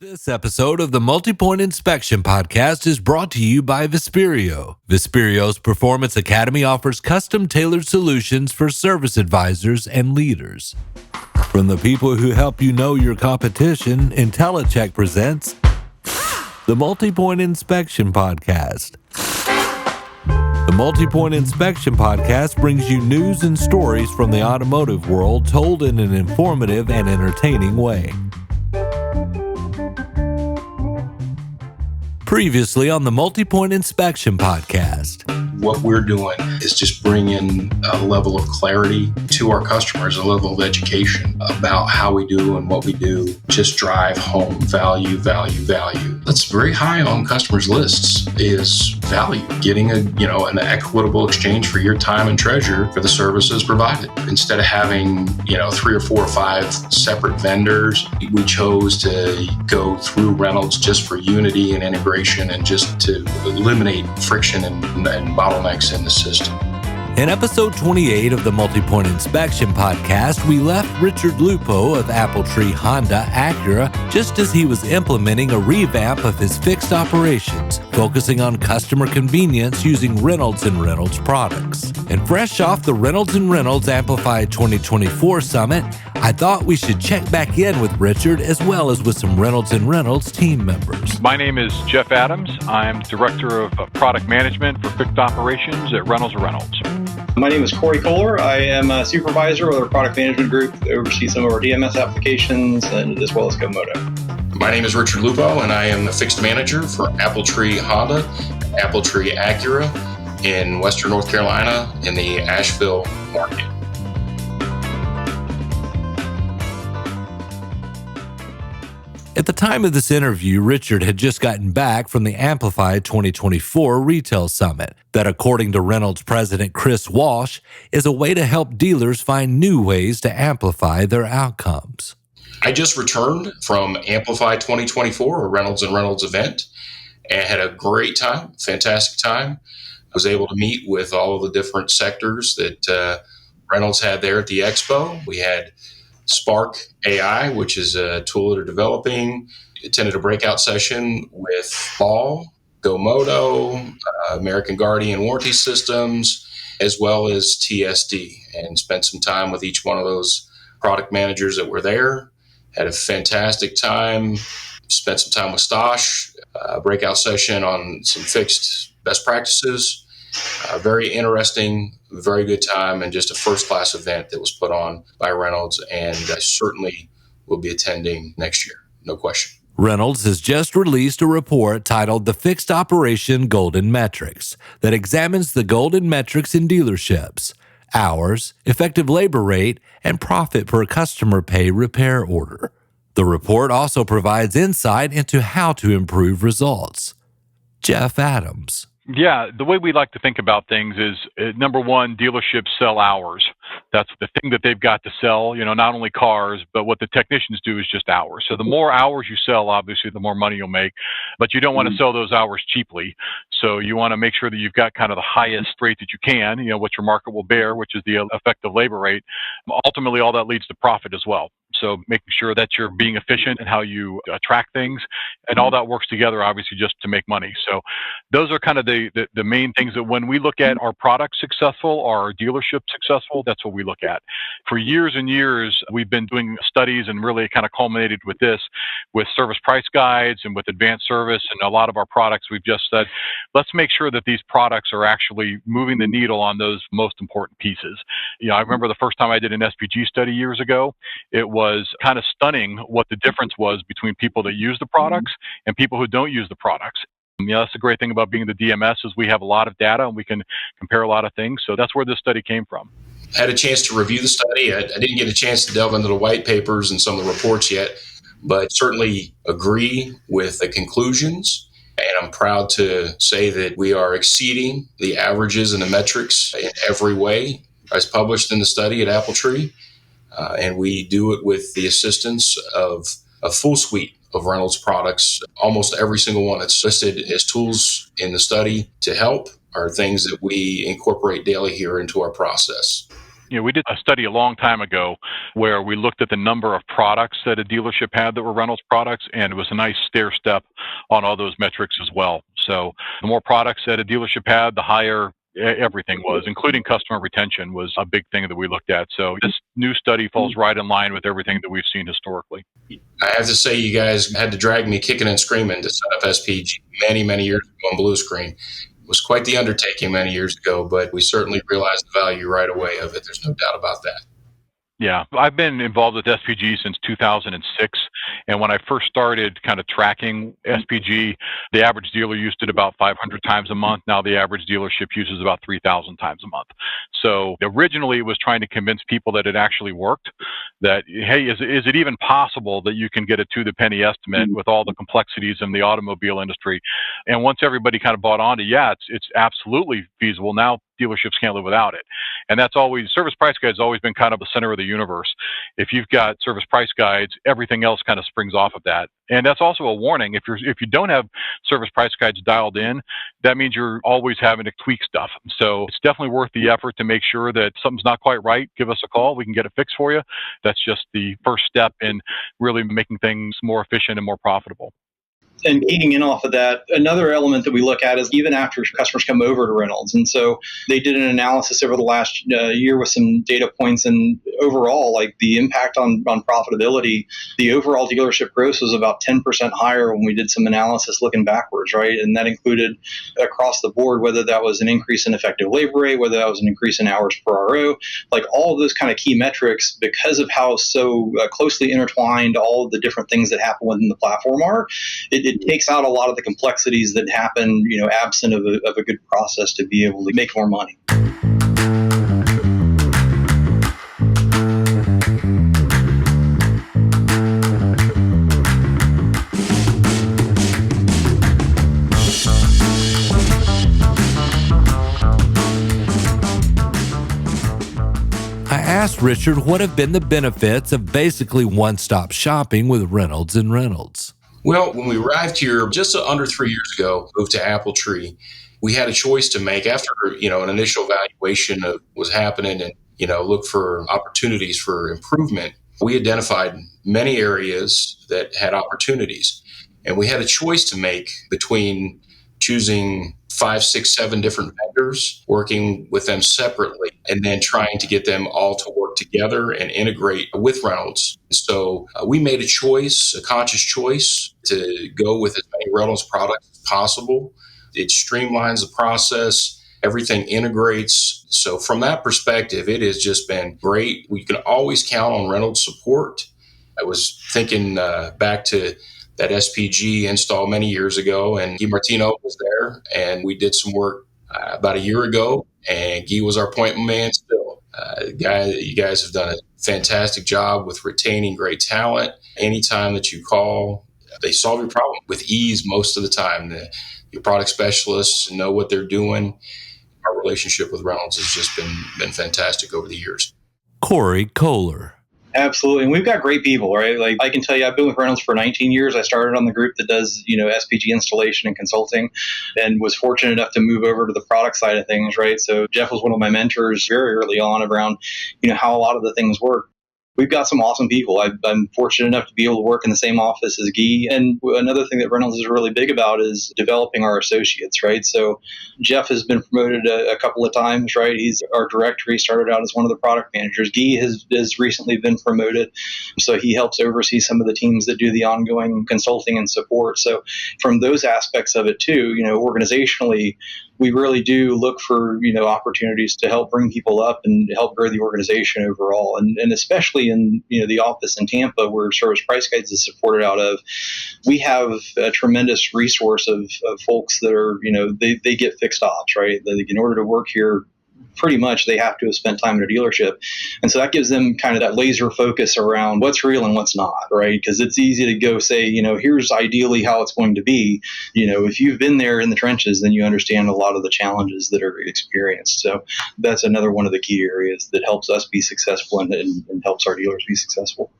This episode of the Multi-Point Inspection Podcast is brought to you by Vesperio. Vesperio's Performance Academy offers custom-tailored solutions for service advisors and leaders. From the people who help you know your competition, InteliChek presents the Multi-Point Inspection Podcast. The Multi-Point Inspection Podcast brings you news and stories from the automotive world told in an informative and entertaining way. Previously on the Multi-Point Inspection Podcast. What we're doing is just bringing a level of clarity to our customers, a level of education about how we do and what we do. Just drive home value. That's very high on customers' lists is value. Getting an equitable exchange for your time and treasure for the services provided. Instead of having, 3 or 4 or 5 separate vendors, we chose to go through Reynolds just for unity and integration and just to eliminate friction and bottlenecks in the system. In episode 28 of the Multi-Point Inspection Podcast, we left Richard Lupo of Honda Acura just as he was implementing a revamp of his fixed operations, focusing on customer convenience using Reynolds & Reynolds products. And fresh off the Reynolds & Reynolds Amplify 2024 Summit, I thought we should check back in with Richard as well as with some Reynolds & Reynolds team members. My name is Jeff Adams. I'm Director of Product Management for Fixed Operations at Reynolds & Reynolds. My name is Cory. I am a supervisor with our product management group that oversees some of our DMS applications and as well as GoMoto. My name is Richard Lupo, and I am the fixed manager for Honda, Acura in Western North Carolina in the Asheville market. At the time of this interview, Richard had just gotten back from the Amplify 2024 Retail Summit that, according to Reynolds President Chris Walsh, is a way to help dealers find new ways to amplify their outcomes. I just returned from Amplify 2024, a Reynolds & Reynolds event, and had a great time, fantastic time. I was able to meet with all of the different sectors that Reynolds had there at the expo. We had Spark AI, which is a tool they're developing. Attended a breakout session with Ball, GoMoto, American Guardian Warranty Systems, as well as TSD, and spent some time with each one of those product managers that were there. Had a fantastic time. Spent some time with Stosh, a breakout session on some fixed best practices. Very interesting, very good time, and just a first-class event that was put on by Reynolds, and I certainly will be attending next year, no question. Reynolds has just released a report titled The Fixed Operation Golden Metrics that examines the golden metrics in dealerships: hours, effective labor rate, and profit per customer pay repair order. The report also provides insight into how to improve results. Jeff Adams. Yeah, the way we like to think about things is, number one, dealerships sell hours. That's the thing that they've got to sell, not only cars, but what the technicians do is just hours. So the more hours you sell, obviously, the more money you'll make, but you don't want to sell those hours cheaply. So you want to make sure that you've got kind of the highest rate that you can, what your market will bear, which is the effective labor rate. Ultimately, all that leads to profit as well. So making sure that you're being efficient in how you track things, and all that works together, obviously, just to make money. So those are kind of the main things that when we look at our product successful, our dealership successful, that's what we look at. For years and years, we've been doing studies, and really kind of culminated with this, with service price guides and with advanced service and a lot of our products. We've just said, let's make sure that these products are actually moving the needle on those most important pieces. I remember the first time I did an SPG study years ago, it was kind of stunning what the difference was between people that use the products and people who don't use the products. That's the great thing about being the DMS is we have a lot of data and we can compare a lot of things. So that's where this study came from. I had a chance to review the study. I didn't get a chance to delve into the white papers and some of the reports yet, but certainly agree with the conclusions. And I'm proud to say that we are exceeding the averages and the metrics in every way as published in the study at Appletree. And we do it with the assistance of a full suite of Reynolds products. Almost every single one that's listed as tools in the study to help are things that we incorporate daily here into our process. We did a study a long time ago where we looked at the number of products that a dealership had that were Reynolds products, and it was a nice stair step on all those metrics as well. So the more products that a dealership had, the higher everything was, including customer retention was a big thing that we looked at. So this new study falls right in line with everything that we've seen historically. I have to say, you guys had to drag me kicking and screaming to set up SPG many, many years ago on blue screen. It was quite the undertaking many years ago, but we certainly realized the value right away of it. There's no doubt about that. Yeah, I've been involved with SPG since 2006. And when I first started kind of tracking SPG, the average dealer used it about 500 times a month. Now the average dealership uses about 3,000 times a month. So originally it was trying to convince people that it actually worked, that, hey, is it even possible that you can get a to the penny estimate with all the complexities in the automobile industry? And once everybody kind of bought onto, yeah, it's absolutely feasible. Now dealerships can't live without it. And that's always, service price guides has always been kind of the center of the universe. If you've got service price guides, everything else kind of springs off of that. And that's also a warning. If you don't have service price guides dialed in, that means you're always having to tweak stuff. So it's definitely worth the effort to make sure that something's not quite right. Give us a call. We can get it fixed for you. That's just the first step in really making things more efficient and more profitable. And keying in off of that, another element that we look at is even after customers come over to Reynolds. And so they did an analysis over the last year with some data points, and overall, like the impact on profitability, the overall dealership gross was about 10% higher when we did some analysis looking backwards, right? And that included across the board, whether that was an increase in effective labor rate, whether that was an increase in hours per RO, like all of those kind of key metrics, because of how so closely intertwined all of the different things that happen within the platform are, it takes out a lot of the complexities that happen, absent of a good process to be able to make more money. I asked Richard what have been the benefits of basically one-stop shopping with Reynolds and Reynolds. Well, when we arrived here just under 3 years ago, moved to Appletree, we had a choice to make after, an initial evaluation of what was happening and, look for opportunities for improvement. We identified many areas that had opportunities, and we had a choice to make between choosing 5, 6, 7 different vendors, working with them separately, and then trying to get them all to work together and integrate with Reynolds. So we made a conscious choice to go with as many Reynolds products as possible. It streamlines the process. Everything integrates. So from that perspective, it has just been great. We can always count on Reynolds support. I was thinking back to that SPG install many years ago, and Guy Martino was there, and we did some work about a year ago, and Guy was our point man still. You guys have done a fantastic job with retaining great talent. Anytime that you call, they solve your problem with ease most of the time. Your product specialists know what they're doing. Our relationship with Reynolds has just been fantastic over the years. Cory Kohler. Absolutely. And we've got great people, right? Like I can tell you, I've been with Reynolds for 19 years. I started on the group that does, SPG installation and consulting, and was fortunate enough to move over to the product side of things, right? So Jeff was one of my mentors very early on around, how a lot of the things work. We've got some awesome people. I'm fortunate enough to be able to work in the same office as Guy. And another thing that Reynolds is really big about is developing our associates, right? So Jeff has been promoted a couple of times, right? He's our director. He started out as one of the product managers. Guy has recently been promoted. So he helps oversee some of the teams that do the ongoing consulting and support. So from those aspects of it too, organizationally, we really do look for, opportunities to help bring people up and help grow the organization overall. And especially in, the office in Tampa where Service Price Guides is supported out of, we have a tremendous resource of folks that are, they get fixed ops, right? In order to work here, pretty much they have to have spent time in a dealership. And so that gives them kind of that laser focus around what's real and what's not, right? Because it's easy to go say, here's ideally how it's going to be. If you've been there in the trenches, then you understand a lot of the challenges that are experienced. So that's another one of the key areas that helps us be successful and helps our dealers be successful.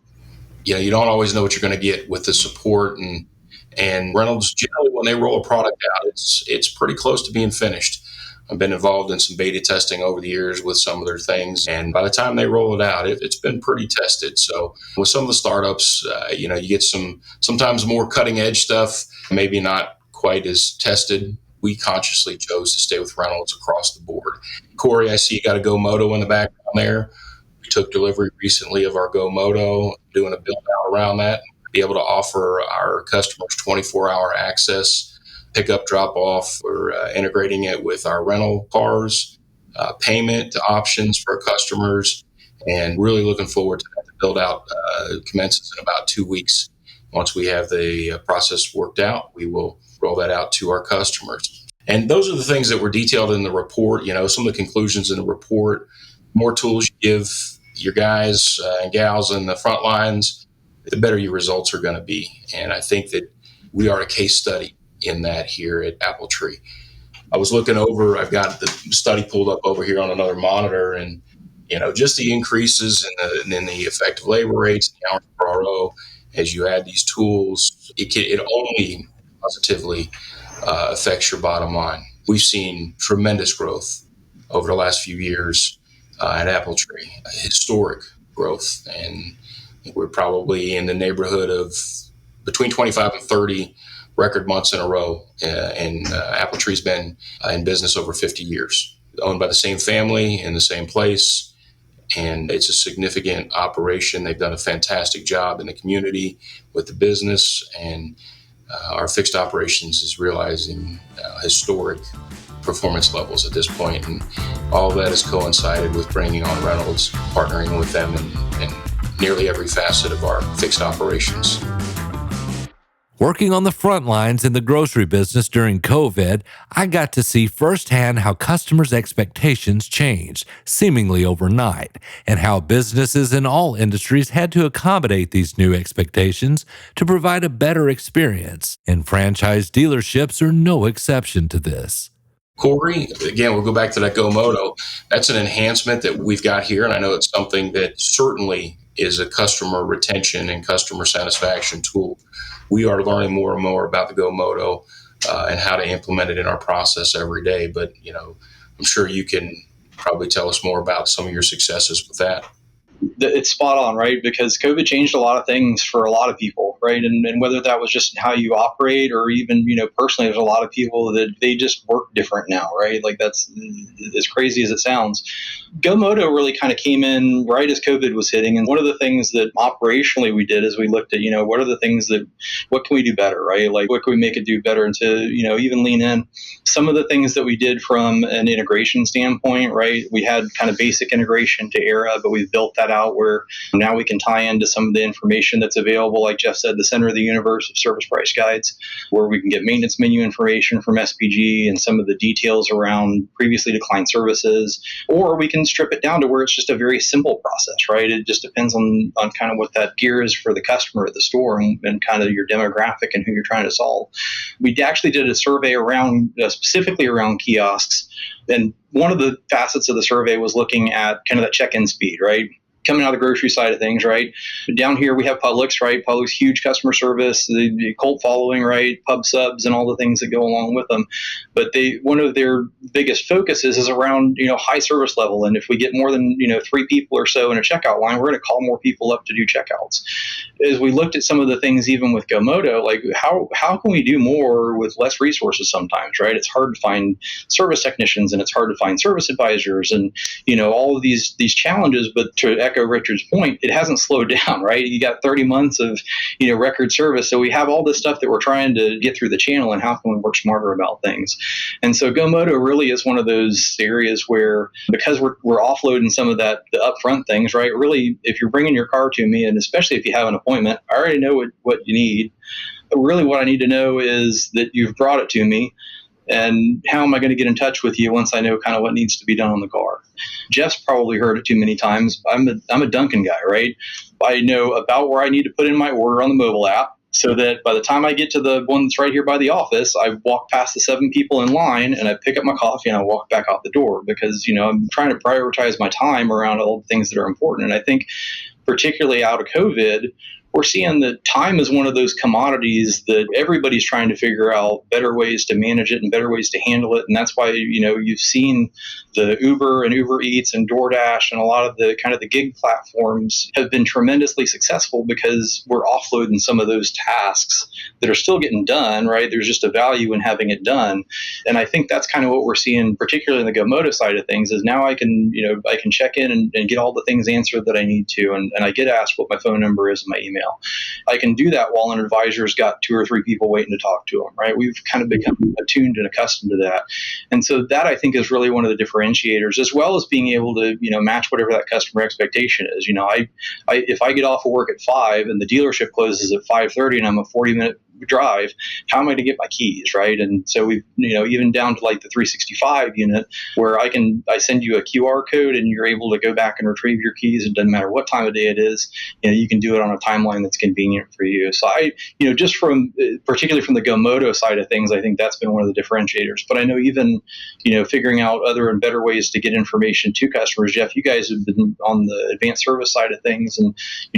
You don't always know what you're going to get with the support, and Reynolds generally when they roll a product out, it's pretty close to being finished. I've been involved in some beta testing over the years with some of their things. And by the time they roll it out, it's been pretty tested. So with some of the startups, you get sometimes more cutting edge stuff, maybe not quite as tested. We consciously chose to stay with Reynolds across the board. Cory, I see you got a GoMoto in the background there. We took delivery recently of our GoMoto, doing a build out around that, be able to offer our customers 24-hour access, pick up, drop off. We're integrating it with our rental cars, payment options for our customers, and really looking forward to that. The build out commences in about 2 weeks. Once we have the process worked out, we will roll that out to our customers. And those are the things that were detailed in the report. Some of the conclusions in the report. More tools you give your guys and gals in the front lines, the better your results are going to be. And I think that we are a case study in that here at AppleTree. I was looking over, I've got the study pulled up over here on another monitor, and just the increases in the effective labor rates, the hours per RO, as you add these tools, it only positively affects your bottom line. We've seen tremendous growth over the last few years at AppleTree, historic growth, and we're probably in the neighborhood of between 25 and 30 record months in a row. And AppleTree's been in business over 50 years, owned by the same family in the same place. And it's a significant operation. They've done a fantastic job in the community with the business. And our fixed operations is realizing historic performance levels at this point. And all of that has coincided with bringing on Reynolds, partnering with them in nearly every facet of our fixed operations. Working on the front lines in the grocery business during COVID, I got to see firsthand how customers' expectations changed, seemingly overnight, and how businesses in all industries had to accommodate these new expectations to provide a better experience, and franchise dealerships are no exception to this. Cory, again, we'll go back to that GoMoto. That's an enhancement that we've got here, and I know it's something that certainly is a customer retention and customer satisfaction tool. We are learning more and more about the GoMoto and how to implement it in our process every day. But, I'm sure you can probably tell us more about some of your successes with that. It's spot on, right? Because COVID changed a lot of things for a lot of people, right? And whether that was just how you operate or even, personally, there's a lot of people that they just work different now, right? Like that's as crazy as it sounds. GoMoto really kind of came in right as COVID was hitting. And one of the things that operationally we did is we looked at, what can we do better, right? Like what can we make it do better and to, even lean in. Some of the things that we did from an integration standpoint, right? We had kind of basic integration to Era, but we've built that out where now we can tie into some of the information that's available. Like Jeff said, the center of the universe of service price guides, where we can get maintenance menu information from SPG and some of the details around previously declined services, or we can strip it down to where it's just a very simple process, right? It just depends on kind of what that gear is for the customer at the store and kind of your demographic and who you're trying to solve. We actually did a survey around specifically around kiosks. And one of the facets of the survey was looking at kind of that check-in speed, right? Coming out of the grocery side of things, right? Down here we have Publix, right? Publix, huge customer service, the cult following, right? Pub subs and all the things that go along with them. But one of their biggest focuses is around, high service level. And if we get more than, 3 people or so in a checkout line, we're going to call more people up to do checkouts. As we looked at some of the things, even with GoMoto, like how can we do more with less resources sometimes, right? It's hard to find service technicians and it's hard to find service advisors and, all of these challenges, but to echo Richard's point, it hasn't slowed down, right? You got 30 months of, record service. So we have all this stuff that we're trying to get through the channel, and how can we work smarter about things? And so GoMoto really is one of those areas where, because we're offloading some of the upfront things, right? Really, if you're bringing your car to me, and especially if you have an appointment, I already know what you need. But really what I need to know is that you've brought it to me. And how am I going to get in touch with you once I know kind of what needs to be done on the car? Jeff's probably heard it too many times. I'm a Dunkin' guy, right? I know about where I need to put in my order on the mobile app so that by the time I get to the one that's right here by the office, I walk past the 7 people in line and I pick up my coffee and I walk back out the door because, I'm trying to prioritize my time around all the things that are important. And I think particularly out of COVID, we're seeing that time is one of those commodities that everybody's trying to figure out better ways to manage it and better ways to handle it. And that's why, you've seen the Uber and Uber Eats and DoorDash and a lot of the kind of the gig platforms have been tremendously successful because we're offloading some of those tasks that are still getting done, right? There's just a value in having it done. And I think that's kind of what we're seeing, particularly in the GoMoto side of things, is now I can check in and get all the things answered that I need to. And I get asked what my phone number is and my email. I can do that while an advisor's got 2 or 3 people waiting to talk to them, right? We've kind of become attuned and accustomed to that. And so that, I think, is really one of the differentiators, as well as being able to, match whatever that customer expectation is. If I get off of work at 5 and the dealership closes at 5:30 and I'm a 40-minute drive, how am I to get my keys, right? And so we've, even down to like the 365 unit where I send you a QR code and you're able to go back and retrieve your keys. It doesn't matter what time of day it is, you can do it on a timeline that's convenient for you. So just particularly from the GoMoto side of things, I think that's been one of the differentiators. But I know even, figuring out other and better ways to get information to customers. Jeff, you guys have been on the advanced service side of things and,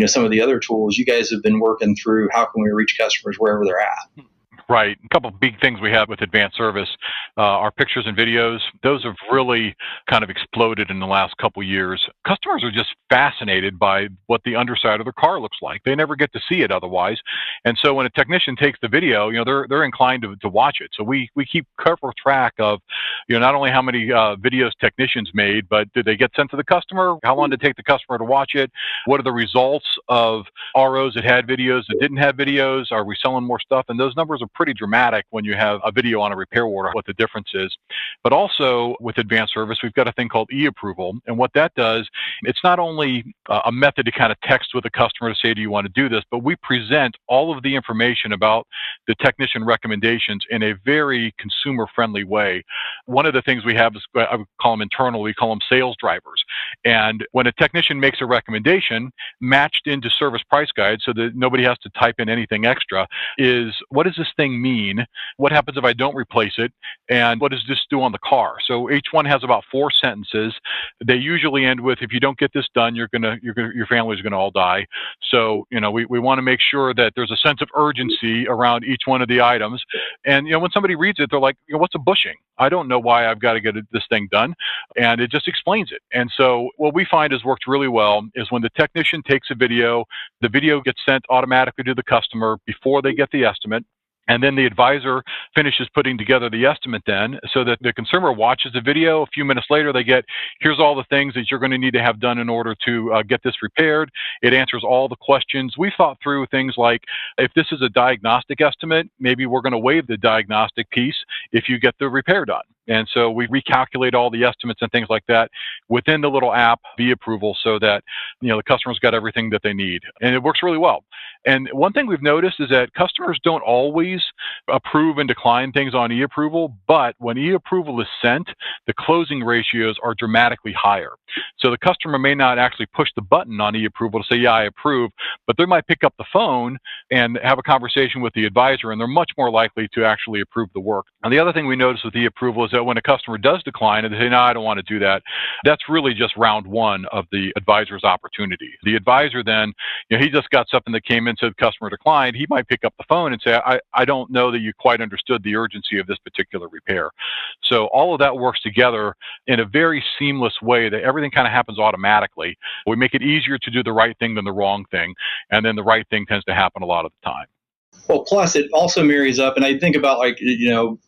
some of the other tools you guys have been working through. How can we reach customers wherever they're at? Right. A couple of big things we have with advanced service are pictures and videos. Those have really kind of exploded in the last couple of years. Customers are just fascinated by what the underside of their car looks like. They never get to see it otherwise. And so when a technician takes the video, they're inclined to watch it. So we keep careful track of, not only how many videos technicians made, but did they get sent to the customer? How long did it take the customer to watch it? What are the results of ROs that had videos that didn't have videos? Are we selling more stuff? And those numbers are pretty dramatic when you have a video on a repair order, what the difference is. But also with advanced service, we've got a thing called e-approval. And what that does, it's not only a method to kind of text with a customer to say, do you want to do this? But we present all of the information about the technician recommendations in a very consumer-friendly way. One of the things we have is, I would call them internal, we call them sales drivers. And when a technician makes a recommendation matched into service price guide so that nobody has to type in anything extra, is what does this thing mean? What happens if I don't replace it? And what does this do on the car? So each one has about 4 sentences. They usually end with, if you don't get this done, your family's going to all die. So, we want to make sure that there's a sense of urgency around each one of the items. And, when somebody reads it, they're like, what's a bushing? I don't know why I've got to get this thing done. And it just explains it. And so what we find has worked really well is when the technician takes a video, the video gets sent automatically to the customer before they get the estimate. And then the advisor finishes putting together the estimate then, so that the consumer watches the video. A few minutes later, they get, here's all the things that you're going to need to have done in order to get this repaired. It answers all the questions. We thought through things like, if this is a diagnostic estimate, maybe we're going to waive the diagnostic piece if you get the repair done. And so we recalculate all the estimates and things like that within the little app via approval so that, the customer's got everything that they need. And it works really well. And one thing we've noticed is that customers don't always approve and decline things on e-approval, but when e-approval is sent, the closing ratios are dramatically higher. So the customer may not actually push the button on e-approval to say, yeah, I approve, but they might pick up the phone and have a conversation with the advisor, and they're much more likely to actually approve the work. And the other thing we notice with e-approval is that when a customer does decline and they say, no, I don't want to do that, that's really just round one of the advisor's opportunity. The advisor then, he just got something that came in, said customer declined, he might pick up the phone and say, I don't know that you quite understood the urgency of this particular repair. So all of that works together in a very seamless way that everything kind of happens automatically. We make it easier to do the right thing than the wrong thing, and then the right thing tends to happen a lot of the time. Well, plus it also marries up, and I think about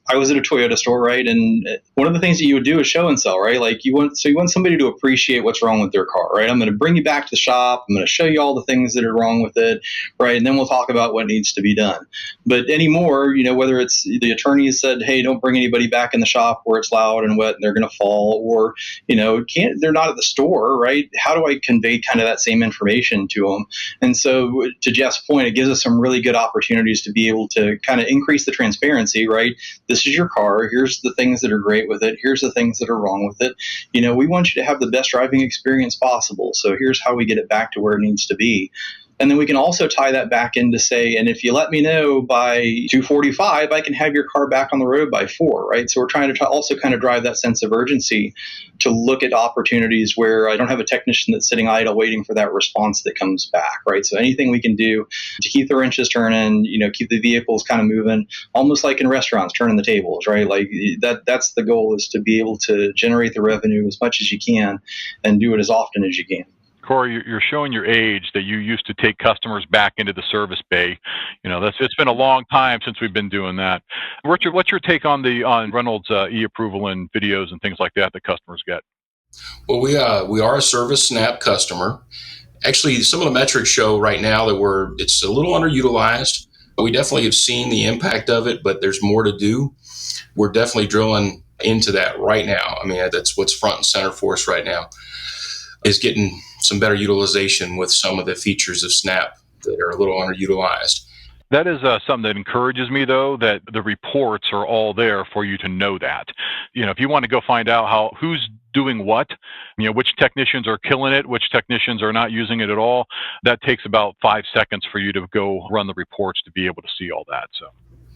I was at a Toyota store, right? And one of the things that you would do is show and sell, right? Like you want somebody to appreciate what's wrong with their car, right? I'm going to bring you back to the shop. I'm going to show you all the things that are wrong with it, right? And then we'll talk about what needs to be done. But anymore, whether it's the attorneys said, hey, don't bring anybody back in the shop where it's loud and wet and they're going to fall, or they're not at the store, right? How do I convey kind of that same information to them? And so, to Jeff's point, it gives us some really good opportunities to be able to kind of increase the transparency, right? This is your car. Here's the things that are great with it. Here's the things that are wrong with it. We want you to have the best driving experience possible. So here's how we get it back to where it needs to be. And then we can also tie that back into say, and if you let me know by 2:45, I can have your car back on the road by 4, right? So we're trying to also kind of drive that sense of urgency to look at opportunities where I don't have a technician that's sitting idle waiting for that response that comes back, right? So anything we can do to keep the wrenches turning, keep the vehicles kind of moving, almost like in restaurants, turning the tables, right? Like that's the goal, is to be able to generate the revenue as much as you can and do it as often as you can. Cory, you're showing your age that you used to take customers back into the service bay. It's been a long time since we've been doing that. What's your take on Reynolds e-approval and videos and things like that customers get? Well, we are a Service Snap customer. Actually, some of the metrics show right now that it's a little underutilized. We definitely have seen the impact of it, but there's more to do. We're definitely drilling into that right now. I mean, that's what's front and center for us right now, is getting some better utilization with some of the features of Snap that are a little underutilized. That is something that encourages me, though, that the reports are all there for you to know that. If you want to go find out who's doing what, which technicians are killing it, which technicians are not using it at all, that takes about 5 seconds for you to go run the reports to be able to see all that. So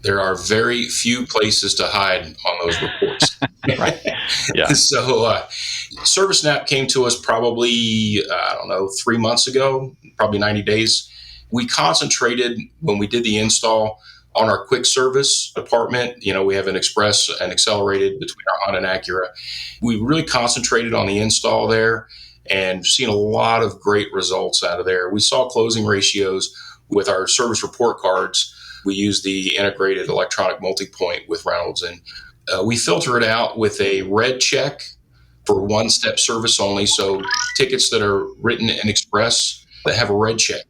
there are very few places to hide on those reports. Right. Yeah. So ServiceSnap came to us probably, 3 months ago, probably 90 days. We concentrated when we did the install on our quick service department. We have an express and accelerated between our Honda and Acura. We really concentrated on the install there and seen a lot of great results out of there. We saw closing ratios with our service report cards. We use the integrated electronic multi-point with Reynolds, and we filter it out with a red check for one-step service only. So tickets that are written in Express that have a red check.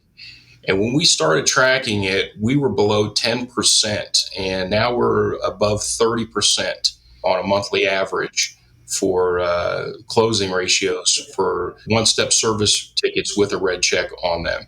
And when we started tracking it, we were below 10%, and now we're above 30% on a monthly average for closing ratios for one-step service tickets with a red check on them.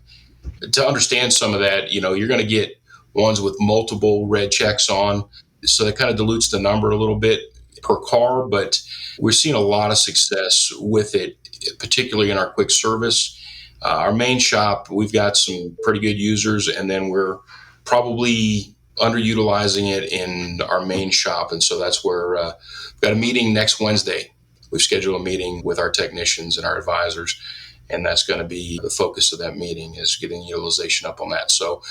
To understand some of that, you're going to get ones with multiple red checks on, so that kind of dilutes the number a little bit per car, but we're seeing a lot of success with it, particularly in our quick service. Our main shop, we've got some pretty good users, and then we're probably underutilizing it in our main shop, and so that's where we've got a meeting next Wednesday. We've scheduled a meeting with our technicians and our advisors, and that's going to be the focus of that meeting, is getting utilization up on that. So,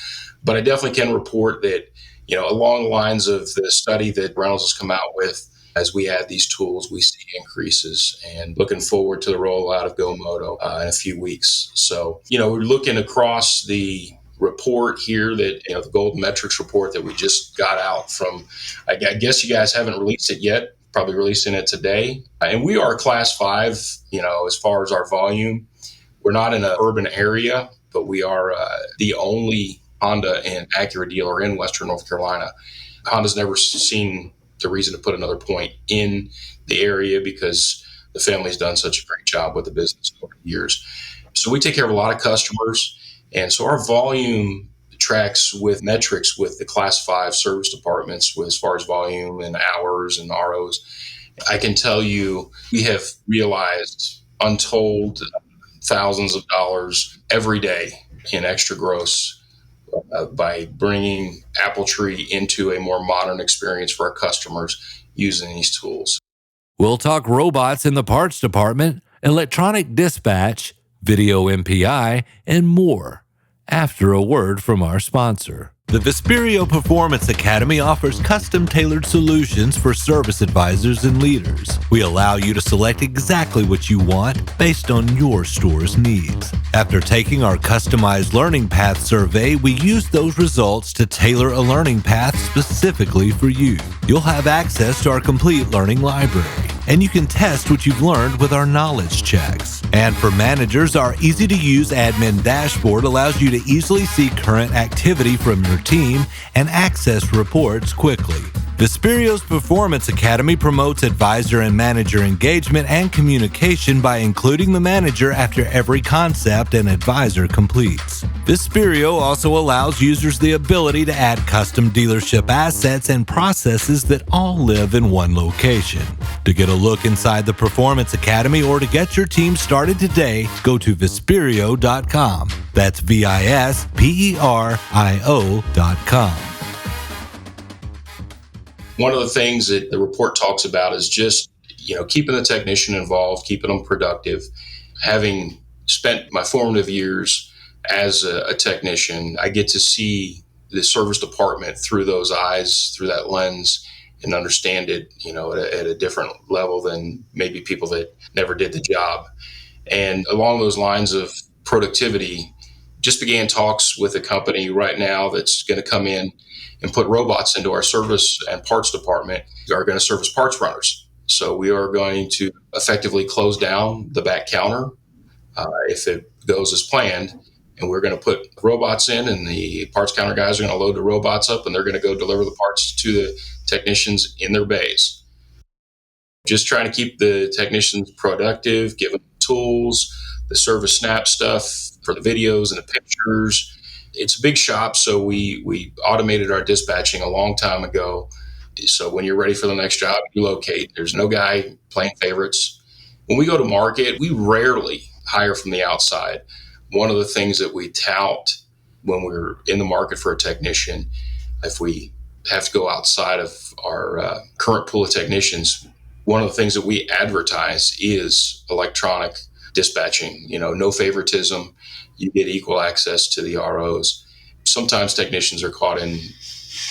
but I definitely can report that, along the lines of the study that Reynolds has come out with, as we add these tools, we see increases, and looking forward to the rollout of GoMoto in a few weeks. So, we're looking across the report here that, the Gold Metrics report that we just got out from, I guess you guys haven't released it yet, probably releasing it today. And we are Class 5, as far as our volume. We're not in an urban area, but we are the only Honda and Acura dealer in Western North Carolina. Honda's never seen the reason to put another point in the area because the family's done such a great job with the business over the years. So we take care of a lot of customers. And so our volume tracks with metrics with the Class 5 service departments as far as volume and hours and ROs. I can tell you we have realized untold thousands of dollars every day in extra gross by bringing AppleTree into a more modern experience for our customers using these tools. We'll talk robots in the parts department, electronic dispatch, video MPI, and more after a word from our sponsor. The Vesperio Performance Academy offers custom-tailored solutions for service advisors and leaders. We allow you to select exactly what you want based on your store's needs. After taking our customized learning path survey, we use those results to tailor a learning path specifically for you. You'll have access to our complete learning library, and you can test what you've learned with our knowledge checks. And for managers, our easy-to-use admin dashboard allows you to easily see current activity from your team and access reports quickly. Vesperio's Performance Academy promotes advisor and manager engagement and communication by including the manager after every concept an advisor completes. Vesperio also allows users the ability to add custom dealership assets and processes that all live in one location. To get a look inside the Performance Academy or to get your team started today, go to Vesperio.com. That's Visperio.com. One of the things that the report talks about is just, keeping the technician involved, keeping them productive. Having spent my formative years as a technician, I get to see the service department through those eyes, through that lens, and understand it, at a different level than maybe people that never did the job. And along those lines of productivity, just began talks with a company right now that's going to come in and put robots into our service and parts department, are going to service parts runners. So we are going to effectively close down the back counter if it goes as planned. And we're going to put robots in, and the parts counter guys are going to load the robots up, and they're going to go deliver the parts to the technicians in their bays. Just trying to keep the technicians productive, give them tools, the service snap stuff for the videos and the pictures. It's a big shop, so we automated our dispatching a long time ago. So when you're ready for the next job, you locate. There's no guy playing favorites. When we go to market, we rarely hire from the outside. One of the things that we tout when we're in the market for a technician, if we have to go outside of our current pool of technicians, one of the things that we advertise is electronic dispatching. No favoritism. You get equal access to the ROs. Sometimes technicians are caught in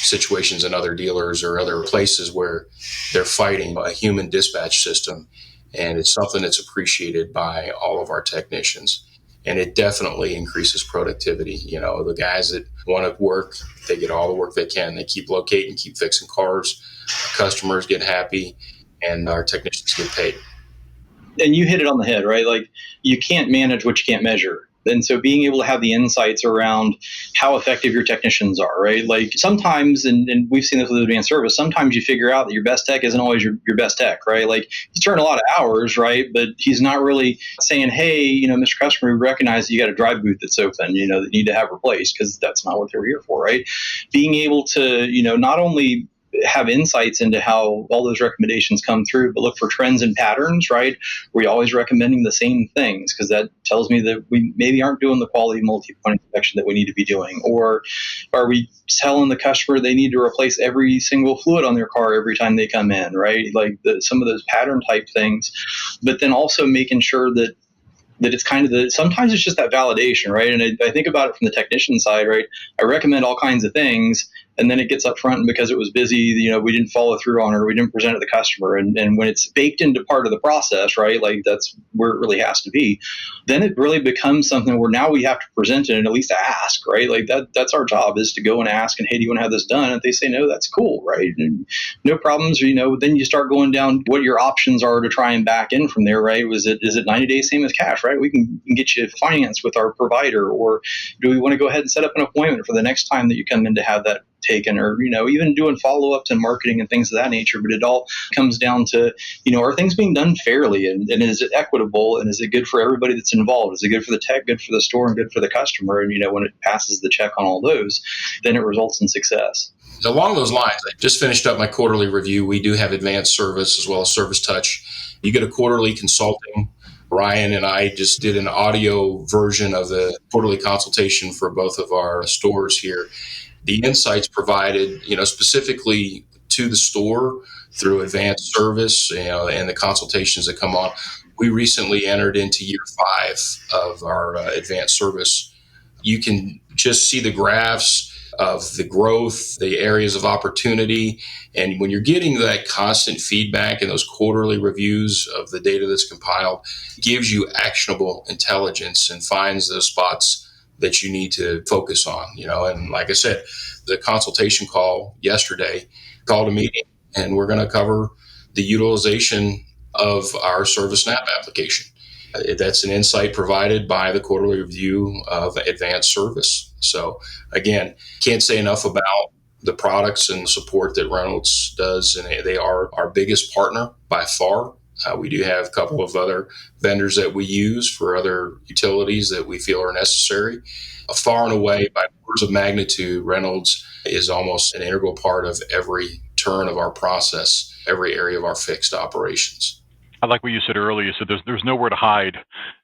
situations in other dealers or other places where they're fighting a human dispatch system, and it's something that's appreciated by all of our technicians. And it definitely increases productivity. The guys that want to work, they get all the work they can. They keep locating, keep fixing cars. Our customers get happy, and our technicians get paid. And you hit it on the head, right? Like, you can't manage what you can't measure. And so being able to have the insights around how effective your technicians are, right? Like sometimes, and we've seen this with advanced service, sometimes you figure out that your best tech isn't always your best tech, right? Like he's turning a lot of hours, right? But he's not really saying, hey, Mr. Customer, we recognize that you got a drive booth that's open, that you need to have replaced, because that's not what they're here for, right? Being able to, not only have insights into how all those recommendations come through, but look for trends and patterns, right? We're always recommending the same things, because that tells me that we maybe aren't doing the quality multi-point inspection that we need to be doing. Or are we telling the customer they need to replace every single fluid on their car every time they come in, right? Like some of those pattern type things, but then also making sure that it's kind of sometimes it's just that validation, right? And I think about it from the technician side, right? I recommend all kinds of things, and then it gets up front, and because it was busy, we didn't follow through on it, or we didn't present it to the customer. And when it's baked into part of the process, right? Like that's where it really has to be. Then it really becomes something where now we have to present it and at least ask, right? Like that's our job, is to go and ask, and hey, do you want to have this done? And if they say no, that's cool, right? And no problems, then you start going down what your options are to try and back in from there, right? Is it 90 days, same as cash, right? We can get you finance with our provider, or do we want to go ahead and set up an appointment for the next time that you come in to have that taken, or even doing follow-ups and marketing and things of that nature. But it all comes down to, are things being done fairly, and is it equitable, and is it good for everybody that's involved? Is it good for the tech, good for the store, and good for the customer? And when it passes the check on all those, then it results in success. Along those lines, I just finished up my quarterly review. We do have advanced service as well as service touch. You get a quarterly consulting. Ryan and I just did an audio version of the quarterly consultation for both of our stores here. The insights provided, specifically to the store through advanced service, and the consultations that come on. We recently entered into year 5 of our advanced service. You can just see the graphs of the growth, the areas of opportunity. And when you're getting that constant feedback and those quarterly reviews of the data that's compiled, it gives you actionable intelligence and finds those spots that you need to focus on, and like I said, the consultation call yesterday called a meeting, and we're going to cover the utilization of our ServiceNap application. That's an insight provided by the quarterly review of advanced service. So again, can't say enough about the products and support that Reynolds does, and they are our biggest partner by far. We do have a couple of other vendors that we use for other utilities that we feel are necessary. Far and away, by orders of magnitude, Reynolds is almost an integral part of every turn of our process, every area of our fixed operations. I like what you said earlier. You said there's nowhere to hide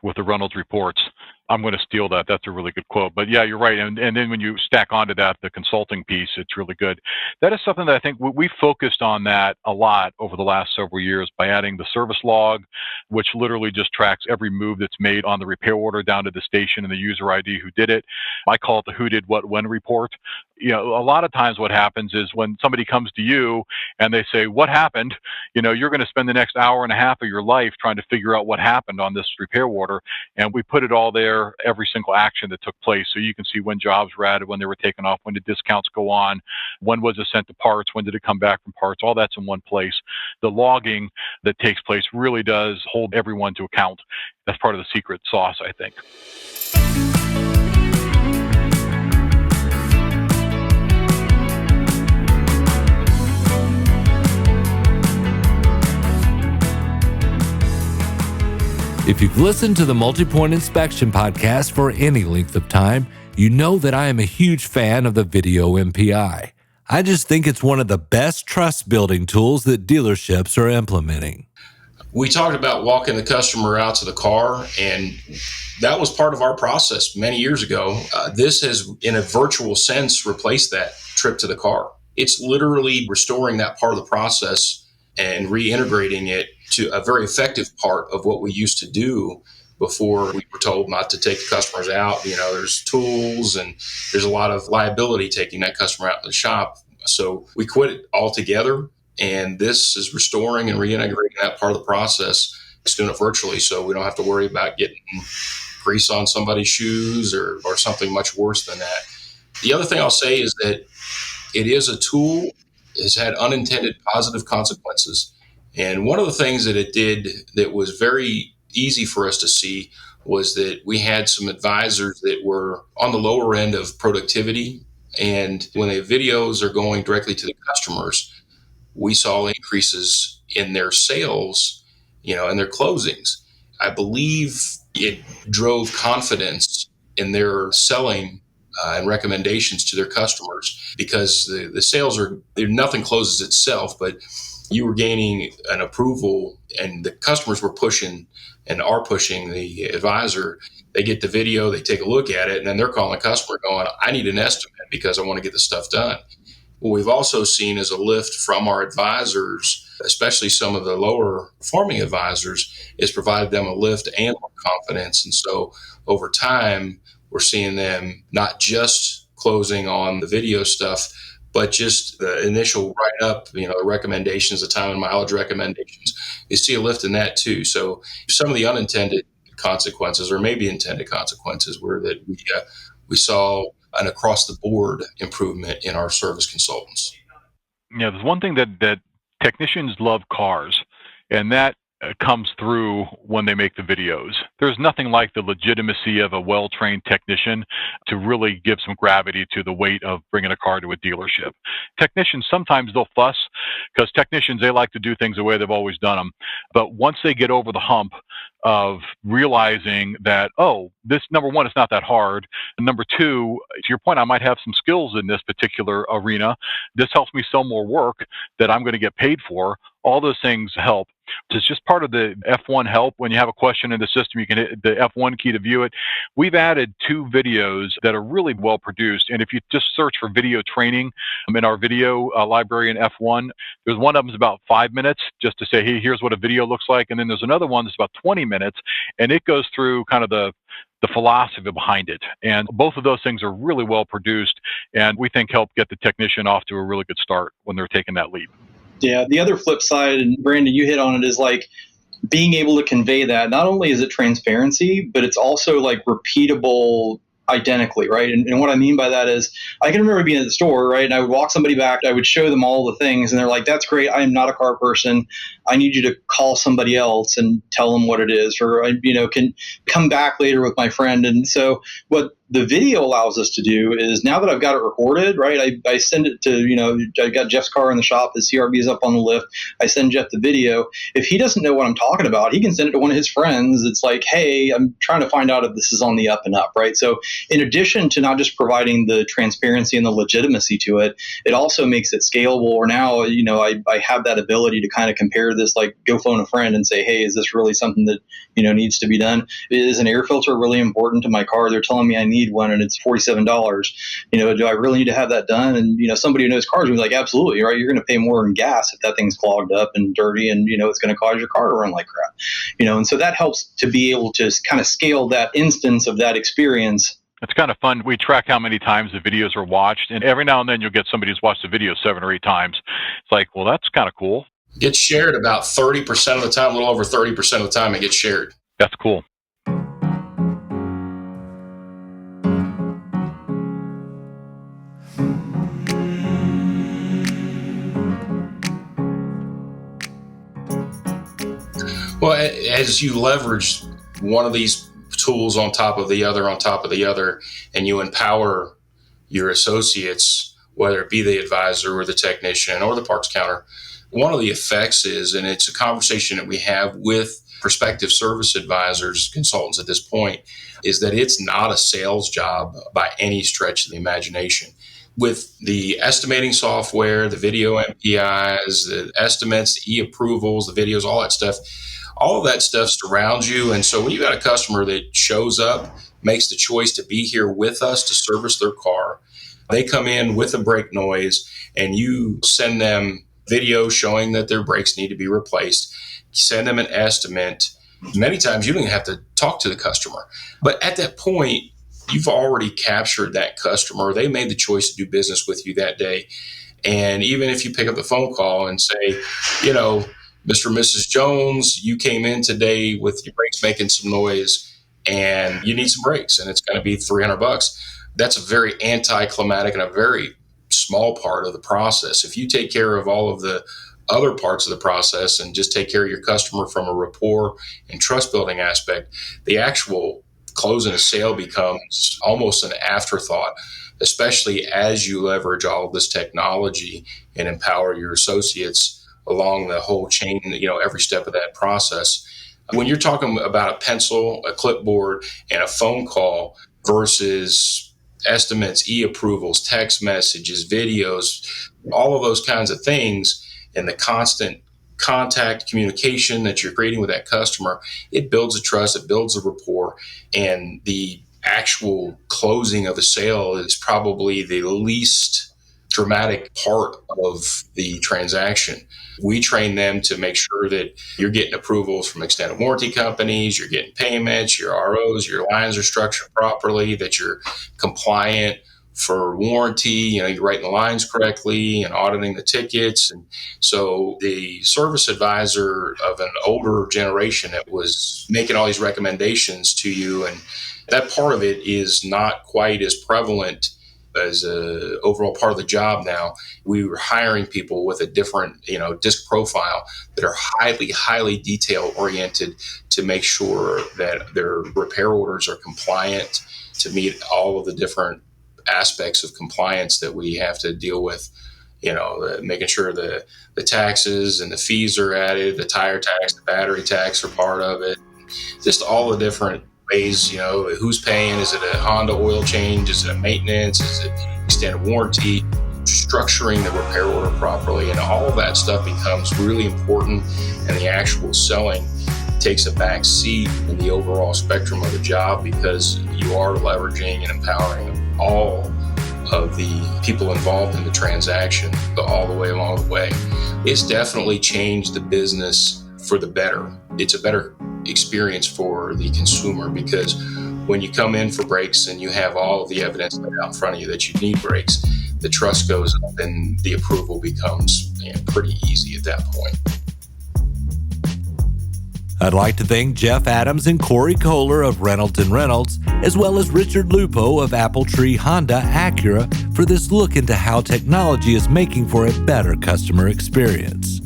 with the Reynolds reports. I'm going to steal that. That's a really good quote. But yeah, you're right. And then when you stack onto that the consulting piece, it's really good. That is something that I think we focused on that a lot over the last several years by adding the service log, which literally just tracks every move that's made on the repair order down to the station and the user ID who did it. I call it the who did what when report. A lot of times what happens is when somebody comes to you and they say, what happened? You're going to spend the next hour and a half of your life trying to figure out what happened on this repair order. And we put it all there, every single action that took place. So you can see when jobs were added, when they were taken off, when did discounts go on, when was it sent to parts, when did it come back from parts, all that's in one place. The logging that takes place really does hold everyone to account. That's part of the secret sauce, I think. If you've listened to the Multi-Point Inspection podcast for any length of time, you know that I am a huge fan of the video MPI. I just think it's one of the best trust-building tools that dealerships are implementing. We talked about walking the customer out to the car, and that was part of our process many years ago. This has, in a virtual sense, replaced that trip to the car. It's literally restoring that part of the process and reintegrating it to a very effective part of what we used to do before we were told not to take the customers out. There's tools and there's a lot of liability taking that customer out to the shop. So we quit it altogether, and this is restoring and reintegrating that part of the process. It's doing it virtually, so we don't have to worry about getting grease on somebody's shoes or something much worse than that. The other thing I'll say is that it is a tool. Has had unintended positive consequences. And one of the things that it did that was very easy for us to see was that we had some advisors that were on the lower end of productivity. And when the videos are going directly to the customers, we saw increases in their sales, and their closings. I believe it drove confidence in their selling and recommendations to their customers, because the sales nothing closes itself, but you were gaining an approval, and the customers were pushing and are pushing the advisor. They get the video, they take a look at it, and then they're calling the customer going, I need an estimate because I want to get the stuff done. What we've also seen is a lift from our advisors, especially some of the lower performing advisors, is provided them a lift and more confidence. And so over time, we're seeing them not just closing on the video stuff, but just the initial write-up, the recommendations, the time and mileage recommendations. You see a lift in that too. So some of the unintended consequences, or maybe intended consequences, were that we saw an across-the-board improvement in our service consultants. Yeah, there's one thing that technicians love cars, and that comes through when they make the videos. There's nothing like the legitimacy of a well-trained technician to really give some gravity to the weight of bringing a car to a dealership. Technicians, sometimes they'll fuss because technicians, they like to do things the way they've always done them. But once they get over the hump of realizing that, this, number one, it's not that hard. And number two, to your point, I might have some skills in this particular arena. This helps me sell more work that I'm going to get paid for. All those things help. It's just part of the F1 help. When you have a question in the system, you can hit the F1 key to view it. We've added 2 videos that are really well produced. And if you just search for video training in our video library in F1, there's one of them is about 5 minutes just to say, hey, here's what a video looks like. And then there's another one that's about 20 minutes. And it goes through kind of the philosophy behind it. And both of those things are really well produced, and we think help get the technician off to a really good start when they're taking that leap. Yeah, the other flip side, and Brandon, you hit on it, is like being able to convey that. Not only is it transparency, but it's also like repeatable identically, right? And what I mean by that is I can remember being at the store, right? And I would walk somebody back, I would show them all the things, and they're like, that's great. I am not a car person. I need you to call somebody else and tell them what it is, or, can come back later with my friend. And so what the video allows us to do is, now that I've got it recorded, right, I send it to, I got Jeff's car in the shop, his CRV is up on the lift, I send Jeff the video. If he doesn't know what I'm talking about, he can send it to one of his friends. It's like, hey, I'm trying to find out if this is on the up and up, right? So in addition to not just providing the transparency and the legitimacy to it, it also makes it scalable. Or now, I have that ability to kind of compare this, like go phone a friend and say, hey, is this really something that, needs to be done? Is an air filter really important to my car? They're telling me I need one and it's $47. Do I really need to have that done? And, somebody who knows cars will be like, absolutely, right? You're going to pay more in gas if that thing's clogged up and dirty, and, it's going to cause your car to run like crap. And so that helps to be able to kind of scale that instance of that experience. It's kind of fun. We track how many times the videos are watched, and every now and then you'll get somebody who's watched the video 7 or 8 times. It's like, well, that's kind of cool. Gets shared about 30% of the time, a little over 30% of the time it gets shared. That's cool. Well, as you leverage one of these tools on top of the other, and you empower your associates, whether it be the advisor or the technician or the parts counter, one of the effects is, and it's a conversation that we have with prospective service advisors, consultants at this point, is that it's not a sales job by any stretch of the imagination. With the estimating software, the video MPIs, the estimates, the e-approvals, the videos, all of that stuff surrounds you. And so when you got a customer that shows up, makes the choice to be here with us to service their car, they come in with a brake noise and you send them video showing that their brakes need to be replaced, send them an estimate. Many times you don't even have to talk to the customer. But at that point, you've already captured that customer. They made the choice to do business with you that day. And even if you pick up the phone call and say, Mr. and Mrs. Jones, you came in today with your brakes making some noise and you need some brakes and it's going to be $300. That's a very anticlimactic and a very small part of the process. If you take care of all of the other parts of the process and just take care of your customer from a rapport and trust building aspect, the actual closing a sale becomes almost an afterthought, especially as you leverage all of this technology and empower your associates along the whole chain, every step of that process. When you're talking about a pencil, a clipboard, and a phone call versus estimates, e-approvals, text messages, videos, all of those kinds of things, and the constant contact communication that you're creating with that customer, it builds a trust, it builds a rapport, and the actual closing of a sale is probably the least dramatic part of the transaction. We train them to make sure that you're getting approvals from extended warranty companies, you're getting payments, your ROs, your lines are structured properly, that you're compliant for warranty, you're writing the lines correctly and auditing the tickets. And so the service advisor of an older generation that was making all these recommendations to you, and that part of it is not quite as prevalent as a overall part of the job now. We were hiring people with a different, disc profile that are highly, highly detail oriented to make sure that their repair orders are compliant to meet all of the different aspects of compliance that we have to deal with. Making sure the taxes and the fees are added, the tire tax, the battery tax are part of it, just all the different ways, who's paying. Is it a Honda oil change? Is it a maintenance? Is it extended warranty? Structuring the repair order properly, and all of that stuff becomes really important, and the actual selling takes a back seat in the overall spectrum of the job, because you are leveraging and empowering all of the people involved in the transaction all the way along the way. It's definitely changed the business for the better. It's a better experience for the consumer, because when you come in for brakes and you have all of the evidence out in front of you that you need brakes, the trust goes up and the approval becomes pretty easy at that point. I'd like to thank Jeff Adams and Cory Kohler of Reynolds & Reynolds, as well as Richard Lupo of Appletree Honda Acura, for this look into how technology is making for a better customer experience.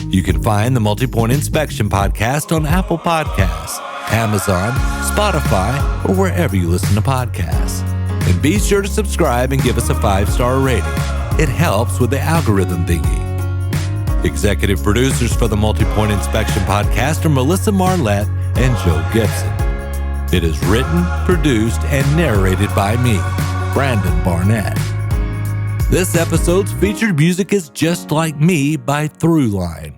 You can find the Multi-Point Inspection Podcast on Apple Podcasts, Amazon, Spotify, or wherever you listen to podcasts. And be sure to subscribe and give us a 5-star rating. It helps with the algorithm thingy. Executive producers for the Multi-Point Inspection Podcast are Melissa Marlette and Joe Gibson. It is written, produced, and narrated by me, Brandon Barnett. This episode's featured music is Just Like Me by Throughline.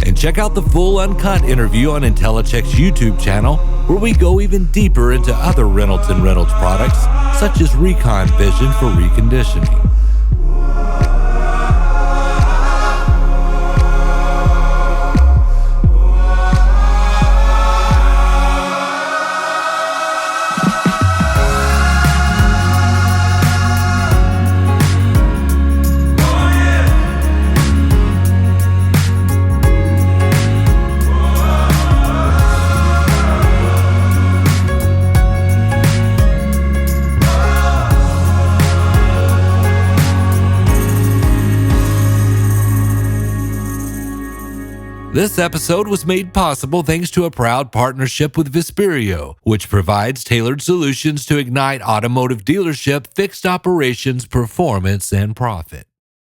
And check out the full uncut interview on InteliChek's YouTube channel, where we go even deeper into other Reynolds and Reynolds products, such as ReconVision for reconditioning. This episode was made possible thanks to a proud partnership with Vesperio, which provides tailored solutions to ignite automotive dealership fixed operations, performance, and profit.